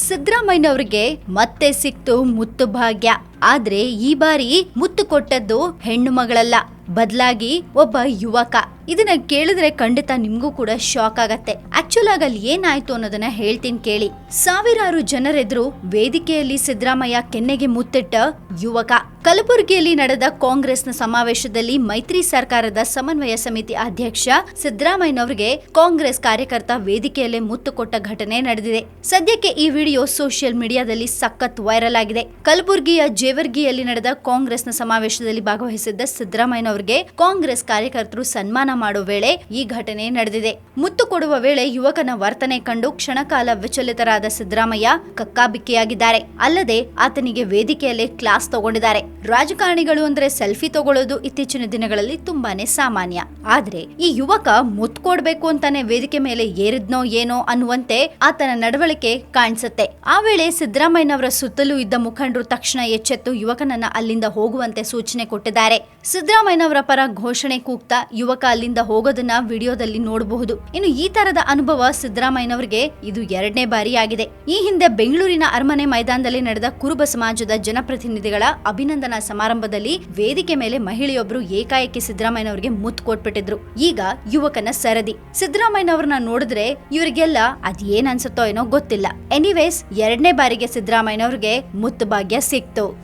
ಸಿದ್ದರಾಮಯ್ಯನವರಿಗೆ ಮತ್ತೆ ಸಿಕ್ತು ಮುತ್ತು ಭಾಗ್ಯ. ಆದ್ರೆ ಈ ಬಾರಿ ಮುತ್ತು ಕೊಟ್ಟದ್ದು ಹೆಣ್ಣು ಮಗಳಲ್ಲ, ಬದಲಾಗಿ ಒಬ್ಬ ಯುವಕ. ಇದನ್ನ ಕೇಳಿದ್ರೆ ಖಂಡಿತ ನಿಮ್ಗೂ ಕೂಡ ಶಾಕ್ ಆಗತ್ತೆ. ಆಕ್ಚುಲ್ ಆಗಿ ಅಲ್ಲಿ ಏನಾಯ್ತು ಅನ್ನೋದನ್ನ ಹೇಳ್ತೀನಿ ಕೇಳಿ. ಸಾವಿರಾರು ಜನರೆದುರು ವೇದಿಕೆಯಲ್ಲಿ ಸಿದ್ದರಾಮಯ್ಯ ಕೆನ್ನೆಗೆ ಮುತ್ತಿಟ್ಟ ಯುವಕ. ಕಲಬುರಗಿಯಲ್ಲಿ ನಡೆದ ಕಾಂಗ್ರೆಸ್ನ ಸಮಾವೇಶದಲ್ಲಿ ಮೈತ್ರಿ ಸರ್ಕಾರದ ಸಮನ್ವಯ ಸಮಿತಿ ಅಧ್ಯಕ್ಷ ಸಿದ್ದರಾಮಯ್ಯನವರಿಗೆ ಕಾಂಗ್ರೆಸ್ ಕಾರ್ಯಕರ್ತ ವೇದಿಕೆಯಲ್ಲೇ ಮುತ್ತು ಕೊಟ್ಟ ಘಟನೆ ನಡೆದಿದೆ. ಸದ್ಯಕ್ಕೆ ಈ ವಿಡಿಯೋ ಸೋಷಿಯಲ್ ಮೀಡಿಯಾದಲ್ಲಿ ಸಖತ್ ವೈರಲ್ ಆಗಿದೆ. ಕಲಬುರಗಿಯ ಜೇವರ್ಗಿಯಲ್ಲಿ ನಡೆದ ಕಾಂಗ್ರೆಸ್ನ ಸಮಾವೇಶದಲ್ಲಿ ಭಾಗವಹಿಸಿದ್ದ ಸಿದ್ದರಾಮಯ್ಯನವರಿಗೆ ಕಾಂಗ್ರೆಸ್ ಕಾರ್ಯಕರ್ತರು ಸನ್ಮಾನ ಮಾಡೋ ವೇಳೆ ಈ ಘಟನೆ ನಡೆದಿದೆ. ಮುತ್ತು ಕೊಡುವ ವೇಳೆ ಯುವಕನ ವರ್ತನೆ ಕಂಡು ಕ್ಷಣಕಾಲ ವಿಚಲಿತರಾದ ಸಿದ್ದರಾಮಯ್ಯ ಕಕ್ಕಾಬಿಕ್ಕಿಯಾಗಿದ್ದಾರೆ. ಅಲ್ಲದೆ ಆತನಿಗೆ ವೇದಿಕೆಯಲ್ಲೇ ಕ್ಲಾಸ್ ತಗೊಂಡಿದ್ದಾರೆ. ರಾಜಕಾರಣಿಗಳು ಅಂದ್ರೆ ಸೆಲ್ಫಿ ತಗೊಳ್ಳೋದು ಇತ್ತೀಚಿನ ದಿನಗಳಲ್ಲಿ ತುಂಬಾನೇ ಸಾಮಾನ್ಯ. ಆದ್ರೆ ಈ ಯುವಕ ಮುತ್ತು ಕೊಡ್ಬೇಕು ಅಂತಾನೆ ವೇದಿಕೆ ಮೇಲೆ ಏರಿದ್ನೋ ಏನೋ ಅನ್ನುವಂತೆ ಆತನ ನಡವಳಿಕೆ ಕಾಣಿಸುತ್ತೆ. ಆ ವೇಳೆ ಸಿದ್ದರಾಮಯ್ಯನವರ ಸುತ್ತಲೂ ಇದ್ದ ಮುಖಂಡರು ತಕ್ಷಣ ಎಚ್ಚೆತ್ತು ಯುವಕನನ್ನ ಅಲ್ಲಿಂದ ಹೋಗುವಂತೆ ಸೂಚನೆ ಕೊಟ್ಟಿದ್ದಾರೆ. ಸಿದ್ದರಾಮಯ್ಯನವರ ಪರ ಘೋಷಣೆ ಕೂಗ್ತಾ ಯುವಕ ಅಲ್ಲಿಂದ ಹೋಗೋದನ್ನ ವಿಡಿಯೋದಲ್ಲಿ ನೋಡಬಹುದು. ಇನ್ನು ಈ ತರದ ಅನುಭವ ಸಿದ್ದರಾಮಯ್ಯನವರಿಗೆ ಇದು 2ನೇ ಬಾರಿ ಆಗಿದೆ. ಈ ಹಿಂದೆ ಬೆಂಗಳೂರಿನ ಅರಮನೆ ಮೈದಾನದಲ್ಲಿ ನಡೆದ ಕುರುಬ ಸಮಾಜದ ಜನಪ್ರತಿನಿಧಿಗಳ ಅಭಿನಂದನಾ ಸಮಾರಂಭದಲ್ಲಿ ವೇದಿಕೆ ಮೇಲೆ ಮಹಿಳೆಯೊಬ್ಬರು ಏಕಾಏಕಿ ಸಿದ್ದರಾಮಯ್ಯನವರಿಗೆ ಮುತ್ತು ಕೊಟ್ಬಿಟ್ಟಿದ್ರು. ಈಗ ಯುವಕನ ಸರದಿ. ಸಿದ್ದರಾಮಯ್ಯನವ್ರನ್ನ ನೋಡಿದ್ರೆ ಇವರಿಗೆಲ್ಲ ಅದೇನ್ ಅನ್ಸುತ್ತೋ ಏನೋ ಗೊತ್ತಿಲ್ಲ. ಎನಿವೇಸ್ 2ನೇ ಬಾರಿಗೆ ಸಿದ್ದರಾಮಯ್ಯನವರಿಗೆ ಮುತ್ತು ಭಾಗ್ಯ ಸಿಕ್ತು.